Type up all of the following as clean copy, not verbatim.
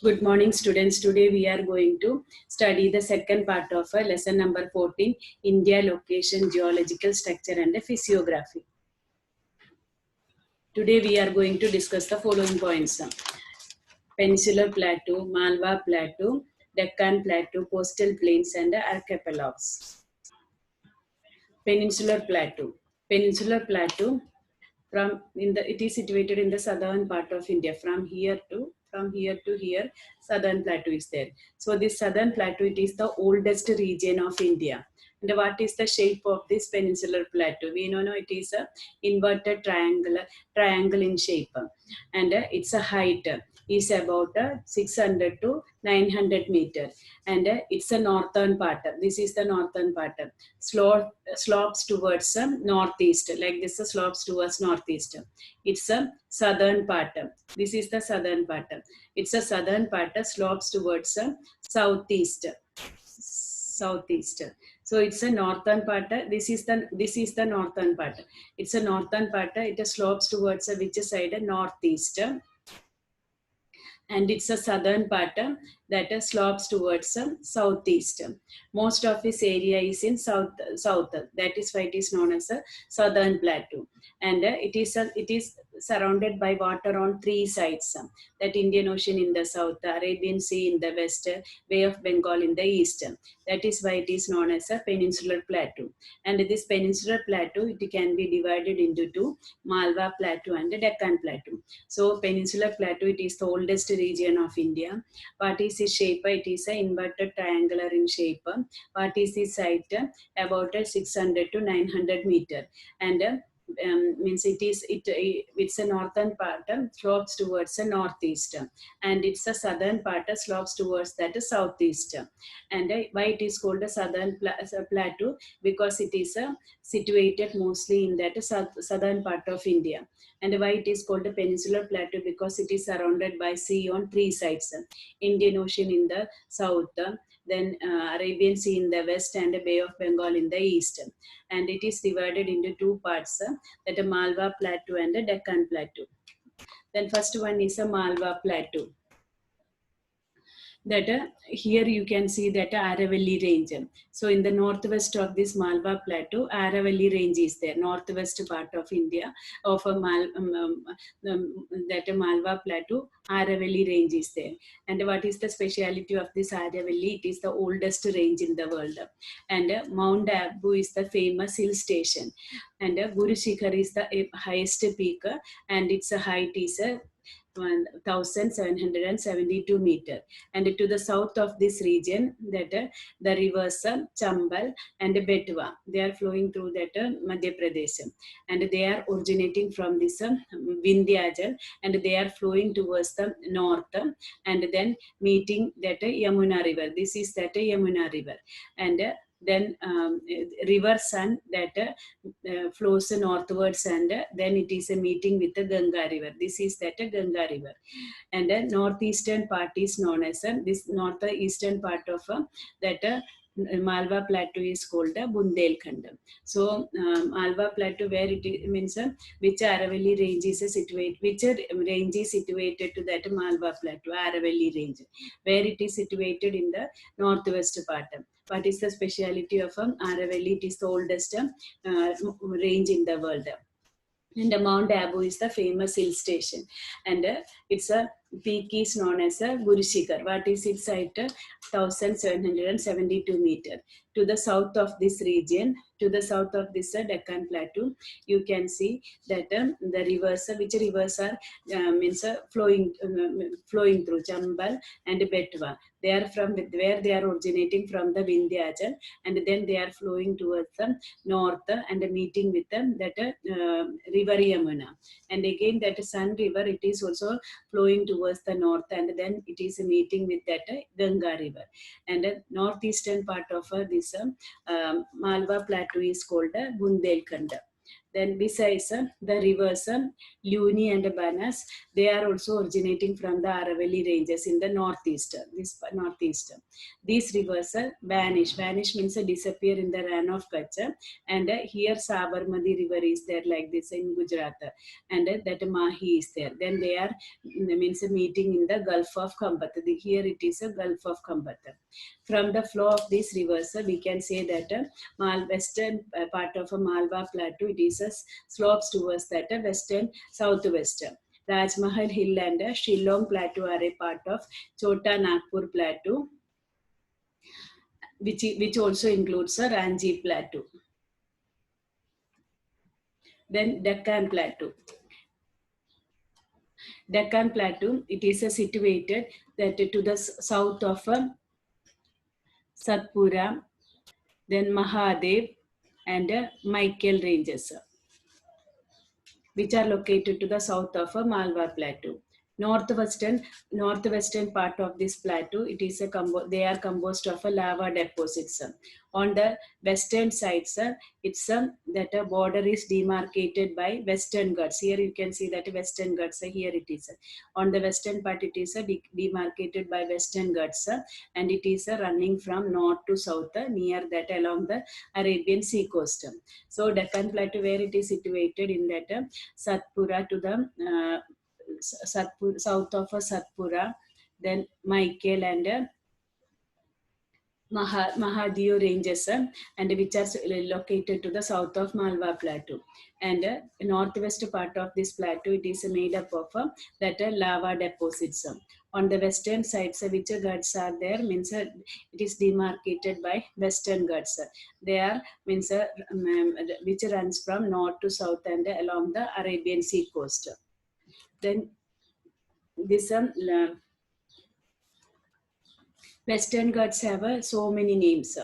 Good morning, students. Today we are going to study the second part of lesson number 14, India location, geological structure and physiography. Today we are going to discuss the following points. Peninsular Plateau, Malwa Plateau, Deccan Plateau, coastal plains and archipelagos. Peninsular Plateau. Peninsular Plateau it is situated in the southern part of India. From here to here, southern plateau is there. So this southern plateau, it is the oldest region of India. And what is the shape of this peninsular plateau? We know it is a inverted triangle in shape, and its a height is about 600 to 900 meter, and it's a northern part. This is the northern part. Slopes towards northeast, like this slopes towards northeast. It's a southern part. This is the southern part. It's a southern part slopes towards southeast. So it's a northern part. This is the northern part. It's a northern part. It slopes towards which side? Northeast. And it's a southern part that slopes towards southeast. Most of this area is in south. That is why it is known as a southern plateau. And it is surrounded by water on three sides. That Indian Ocean in the south, Arabian Sea in the west, Bay of Bengal in the east. That is why it is known as a peninsular plateau. And this peninsular plateau, it can be divided into two: Malwa Plateau and Deccan Plateau. So peninsular plateau, it is the oldest region of India. What is its shape? It is an inverted triangular in shape. What is its height? About 600 to 900 meter. And means it's a northern part slopes towards the northeast, and it's a southern part slopes towards that southeast. And why it is called a southern plateau? Because it is situated mostly in that southern part of India. And why it is called a peninsular plateau? Because it is surrounded by sea on three sides: Indian Ocean in the south, then Arabian Sea in the west, and Bay of Bengal in the east. And it is divided into two parts, that a Malwa Plateau and a Deccan Plateau. Then first one is a Malwa Plateau. That here you can see that Aravalli range. So in the northwest of this Malwa Plateau, Aravalli range is there, northwest part of India, of a that Malwa Plateau, Aravalli range is there. And what is the speciality of this Aravalli? It is the oldest range in the world. And Mount Abu is the famous hill station. And Guru Shikhar is the highest peak, and its height is 1772 meter. And to the south of this region, that the rivers Chambal and Betwa, they are flowing through that Madhya Pradesh, and they are originating from this Vindhyachal, and they are flowing towards the north, and then meeting that Yamuna river. This is that Yamuna river. And then river Sun that flows northwards, and then it is a meeting with the Ganga river. This is that Ganga river. And the northeastern part is known as this northeastern part of that Malwa Plateau is called Bundelkhand. So Malwa Plateau, where it is, means which Aravalli range is situated, which range is situated to that Malwa Plateau, Aravalli range, where it is situated in the northwest part. What is the speciality of Aravalli? It is the oldest range in the world. And Mount Abu is the famous hill station, and its a peak is known as Guru Shikhar. What is its height? 1772 meter. To the south of this region, to the south of this Deccan Plateau, you can see that the rivers, which rivers are flowing through Chambal and Betwa. They are from where they are originating from the Vindhyachal, and then they are flowing towards the north and meeting with that river Yamuna. And again that Sun river, it is also flowing towards the north, and then it is meeting with that Ganga river. And northeastern part of this Malwa Plateau is called Bundelkhand. Then besides the rivers Luni and Banas, they are also originating from the Aravalli ranges in the northeast. Northeast. These rivers vanish. Vanish means disappear in the Ran of Kutch. And here Sabarmati river is there like this in Gujarat. And that Mahi is there. Then they are means meeting in the Gulf of Khambat. Here it is a Gulf of Khambat. From the flow of these rivers, we can say that western part of a Malwa plateau, it is slopes towards that western southwest. Rajmahal Hill and Shillong Plateau are a part of Chota Nagpur Plateau, which also includes a Ranji Plateau. Then Deccan Plateau. Deccan Plateau, it is situated that to the south of Satpura, then Mahadev and Michael ranges, which are located to the south of a Malwa Plateau. Northwestern part of this plateau, it is they are composed of a lava deposits. On the western side, it's that a border is demarcated by Western Ghats. Here you can see that Western Ghats. Here it is. On the western part, it is demarcated by Western Ghats, and it is running from north to south near that along the Arabian Sea coast. So Deccan Plateau, where it is situated in that Satpura to the south of Satpura, then Michael and Mahadev ranges, and which are located to the south of Malwa Plateau. And northwest part of this plateau, it is made up of that lava deposits. On the western side, which Ghats are there, means it is demarcated by Western Ghats. They are means which runs from north to south and along the Arabian Sea coast. Then this Western Ghats have so many names.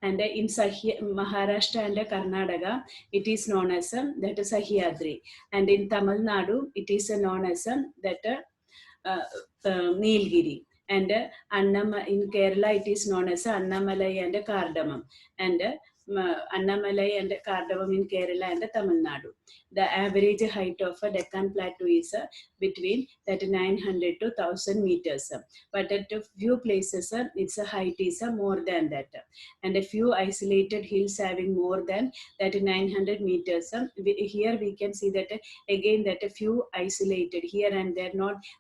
And in Maharashtra and Karnataka, it is known as that Sahyadri. And in Tamil Nadu, it is known as that Nilgiri. And in Kerala, it is known as Annamalai and Cardamom. And Annamalai and Cardamom in Kerala and Tamil Nadu. The average height of a Deccan Plateau is between that 900 to 1000 meters. But at a few places, its height is more than that. And a few isolated hills having more than that 900 meters. Here we can see that again that a few isolated here and there,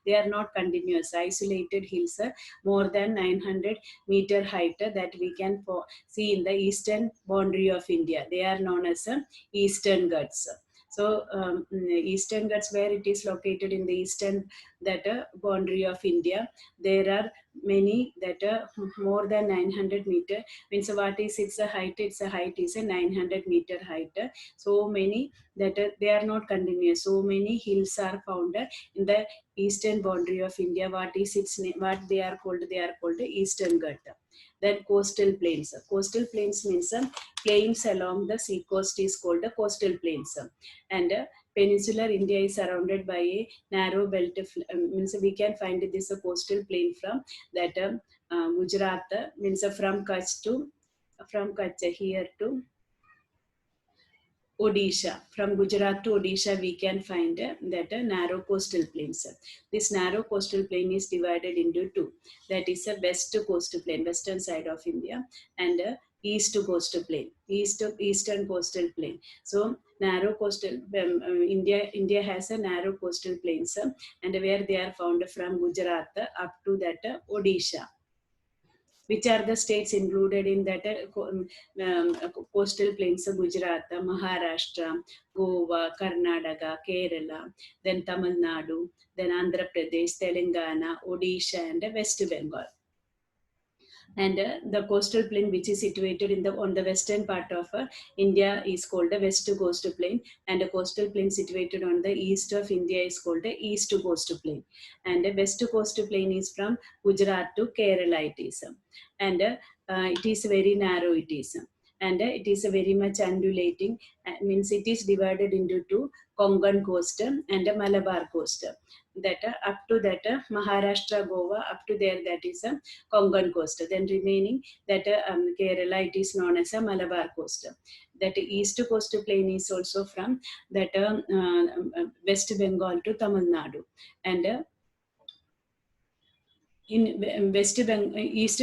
they are not continuous. Isolated hills more than 900 meter height that we can see in the eastern boundary of India. They are known as Eastern Ghats. So Eastern Ghats, where it is located in the eastern boundary of India, there are many that more than 900 meter. Means what is its height? Its height is a 900 meter height. So many that they are not continuous. So many hills are found in the eastern boundary of India. What is its name? What they are called? They are called Eastern Ghat. Then coastal plains. Coastal plains means plains along the sea coast is called the coastal plains. And peninsular India is surrounded by a narrow belt. Means we can find this a coastal plain from that Gujarat, means from Kutch here to Odisha. From Gujarat to Odisha, we can find that narrow coastal plains. This narrow coastal plain is divided into two. That is a west coastal plain, western side of India, and east coastal plain, eastern coastal plain. So narrow coastal India has a narrow coastal plains, and where they are found from Gujarat up to that Odisha. Which are the states included in that coastal plains? Gujarat, Maharashtra, Goa, Karnataka, Kerala, then Tamil Nadu, then Andhra Pradesh, Telangana, Odisha, and West Bengal. And the coastal plain which is situated on the western part of India is called the West Coast Plain, and the coastal plain situated on the east of India is called the East Coast Plain. And the West Coast Plain is from Gujarat to Kerala it is. And it is very narrow it is. and it is a very much undulating, means it is divided into two, Konkan coast and Malabar coast. That up to that Maharashtra, Goa, up to there, that is a Konkan coast. Then remaining that Kerala, it is known as a Malabar coast. That east coast plain is also from that West Bengal to Tamil Nadu, and in East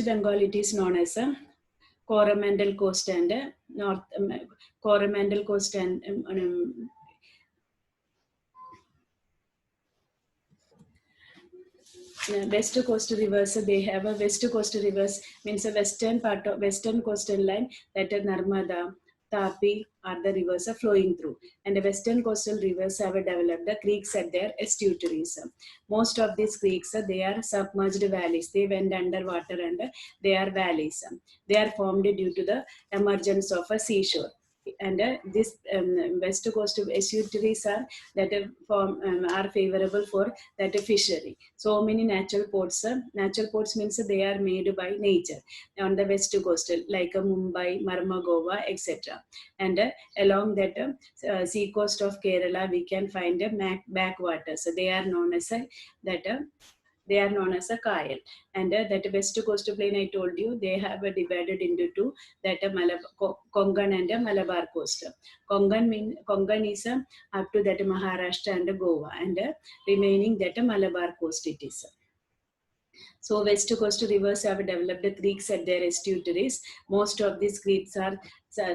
Bengal, it is known as a Coromandel coast and North Coromandel coast and West Coast rivers. They have a West Coast rivers, means a western part of western coastal line, that are Narmada, Tapi are the rivers are flowing through, and the western coastal rivers have developed the creeks at their estuaries. Most of these creeks they are submerged valleys. They went underwater and they are valleys. They are formed due to the emergence of a seashore. And this west coast estuaries are are favorable for that fishery. So many natural ports. Natural ports means they are made by nature on the west coast, like Mumbai, Marmagova, etc. And along that sea coast of Kerala, we can find backwaters. So they are known as that. They are known as a Kayal. And that west coast plain I told you, they have divided into two, that Konkan and Malabar coast. Konkan is up to that Maharashtra and Goa, and remaining that Malabar coast it is. So west coast rivers have developed creeks at their estuaries. Most of these creeks are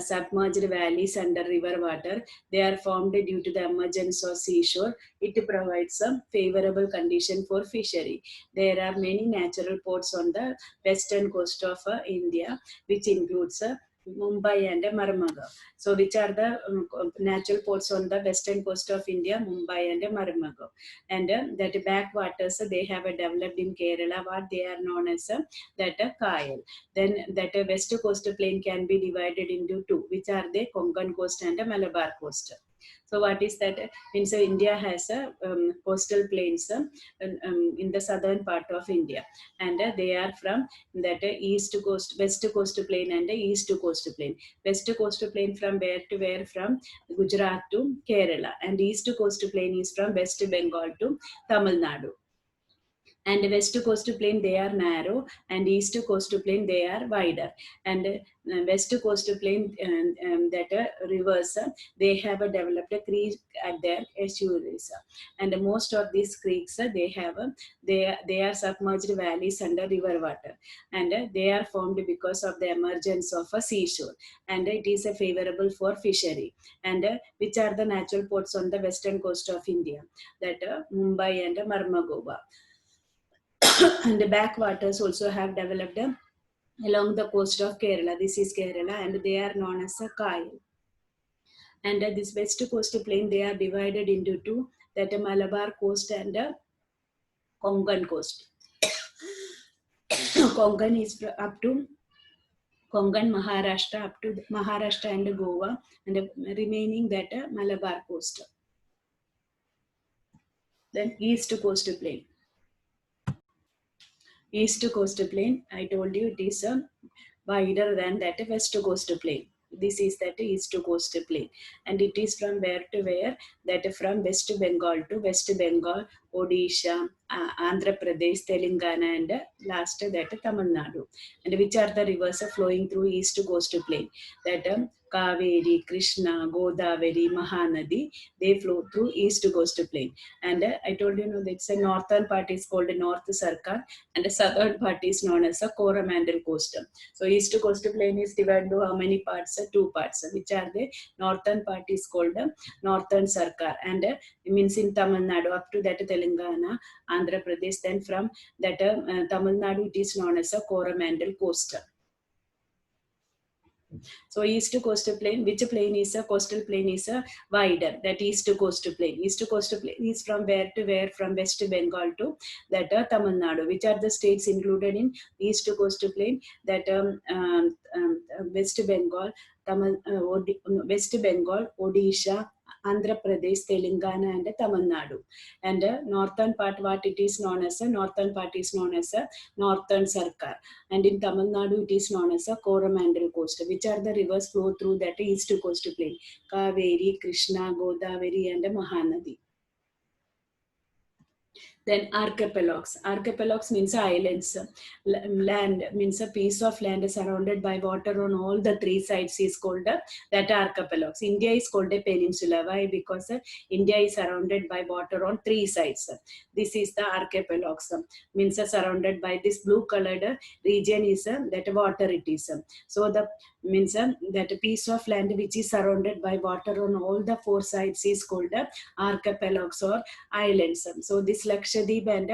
submerged valleys under river water. They are formed due to the emergence of seashore. It provides a favorable condition for fishery. There are many natural ports on the western coast of India, which includes Mumbai and Marmagao. So which are the natural ports on the western coast of India? Mumbai and Marmagao. And that backwaters they have developed in Kerala, what they are known as that Kayal. Then that west coast plain can be divided into two, which are the Konkan coast and Malabar coast. So what is that? Means India has a coastal plains in the southern part of India, and they are from that east coast, west coast plain and east coast plain. West coast plain from where to where? From Gujarat to Kerala, and east coast plain is from West Bengal to Tamil Nadu. And west coast plain they are narrow, and east coast plain they are wider. And west coast plain that rivers they have developed a creek at their estuaries, and most of these creeks they have they are submerged valleys under river water, and they are formed because of the emergence of a seashore, and it is favorable for fishery. And which are the natural ports on the western coast of India? That Mumbai and Marmagova. And the backwaters also have developed along the coast of Kerala. This is Kerala, and they are known as a Kayal. And this west coast plain, they are divided into two, that Malabar coast and Konkan coast. Konkan is up to Konkan, Maharashtra, up to Maharashtra and Goa, and remaining that Malabar coast. Then east coast plain. East coast plain, I told you it is wider than that west coast plain. This is that east coast plain, and it is from where to where? That from West Bengal to West Bengal, Odisha, Andhra Pradesh, Telangana, and last that Tamil Nadu. And which are the rivers flowing through east coast plain? That Kaveri, Krishna, Godavari, Mahanadi, they flow through east coast plain. And I told you, that's a northern part is called North Sarkar, and the southern part is known as a Coromandel coast. So east coast plain is divided into how many parts? Two parts. Which are the northern part is called Northern Sarkar, and it means in Tamil Nadu up to that Telangana, Andhra Pradesh. Then from that Tamil Nadu it is known as a Coromandel coast. So east coastal plain, which plain is a coastal plain is a wider, that east coastal plain. East coastal plain is from where to where? From West Bengal to that Tamil Nadu. Which are the states included in east coastal plain? That West Bengal, West Bengal, Odisha, Andhra Pradesh, Telangana, and Tamil Nadu. And northern part, what it is known as a northern part is known as a Northern Sarkar. And in Tamil Nadu, it is known as a Coromandel Coast, which are the rivers flow through that east coast plain: Kaveri, Krishna, Godavari, and Mahanadi. Then archipelags. Archipelags means islands. Land means a piece of land surrounded by water on all the three sides is called that archipelags. India is called a peninsula. Why? Because India is surrounded by water on three sides. This is the archipelags. Means surrounded by this blue colored region is that water it is. So the means that piece of land which is surrounded by water on all the four sides is called archipelags or islands. So this Lakshadweep and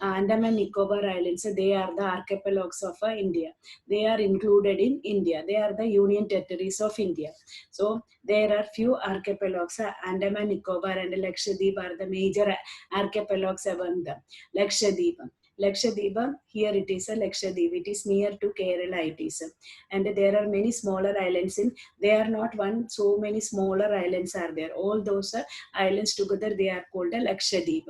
Andaman-Nicobar Islands, they are the archipelags of India. They are included in India. They are the union territories of India. So there are few archipelags. Andaman-Nicobar and Lakshadweep are the major archipelags among them. Lakshadweep. Lakshadweep, here it is a Lakshadweep. It is near to Kerala. It is, and there are many smaller islands in. They are not one. So many smaller islands are there. All those islands together they are called a Lakshadweep,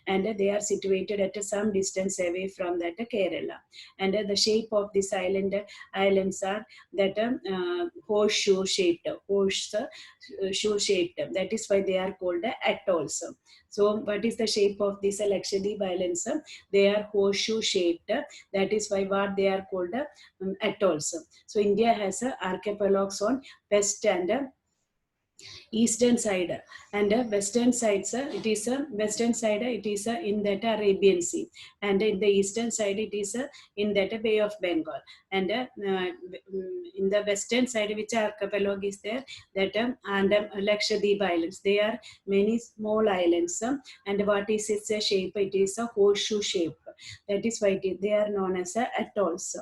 and they are situated at some distance away from that Kerala. And the shape of this islands are that horseshoe shaped. Horseshoe shaped. That is why they are called atolls. So, what is the shape of these Lakshadweep islands? They are horseshoe shaped. That is why what they are called atolls. So, India has archipelags on west and eastern side, and western sides it is western side it is in that Arabian Sea, and in the eastern side it is in that Bay of Bengal. And in the western side, which archipelago is there, that and Lakshadweep Islands, they are many small islands, and what is its shape? It is a horseshoe shape. That is why they are known as atolls.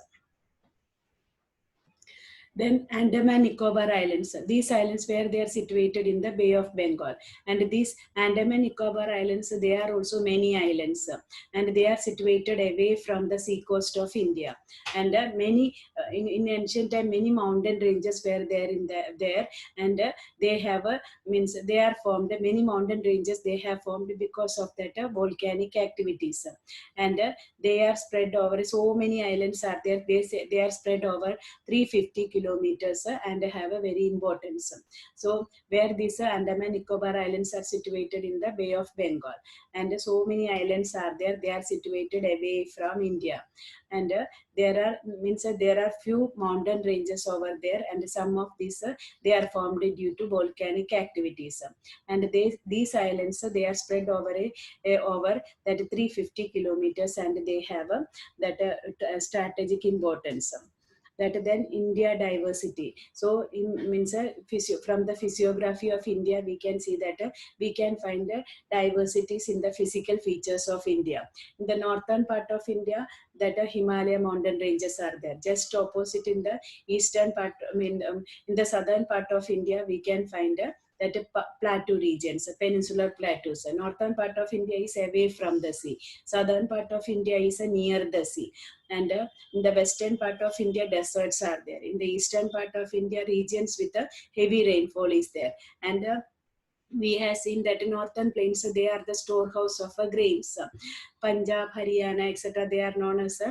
Then Andaman-Nicobar Islands. These islands where they are situated in the Bay of Bengal. And these Andaman-Nicobar Islands, they are also many islands. And they are situated away from the sea coast of India. And in ancient time, many mountain ranges were there there. And they have means they are formed. Many mountain ranges they have formed because of that volcanic activities. And they are spread over, so many islands are there. They are spread over 350 kilometers and have a very importance. So where these Andaman-Nicobar Islands are situated in the Bay of Bengal, and so many islands are there. They are situated away from India, and there are few mountain ranges over there, and some of these they are formed due to volcanic activities. And these islands they are spread over over that 350 kilometers, and they have that strategic importance. That then India diversity. So means from the physiography of India, we can see that we can find diversities in the physical features of India. In the northern part of India, that Himalaya mountain ranges are there. Just opposite in the eastern part, in the southern part of India, we can find that plateau regions, peninsular plateaus. The northern part of India is away from the sea. Southern part of India is near the sea. And in the western part of India, deserts are there. In the eastern part of India, regions with a heavy rainfall is there. And we have seen that in northern plains, they are the storehouse of grains. Punjab, Haryana, etc. They are known as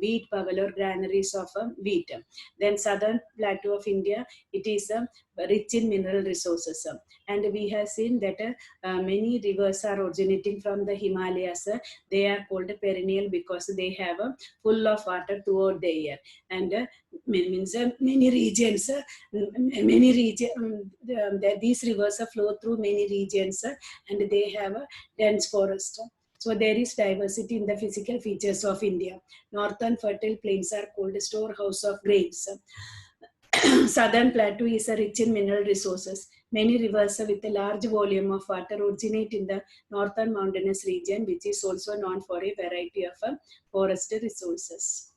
wheat bubble or granaries of wheat. Then southern plateau of India, it is rich in mineral resources. And we have seen that many rivers are originating from the Himalayas. They are called perennial because they have full of water throughout the year. And means many regions, these rivers flow through many regions, and they have a dense forest. So there is diversity in the physical features of India. Northern fertile plains are called a storehouse of grains. Southern plateau is rich in mineral resources. Many rivers with a large volume of water originate in the northern mountainous region, which is also known for a variety of forest resources.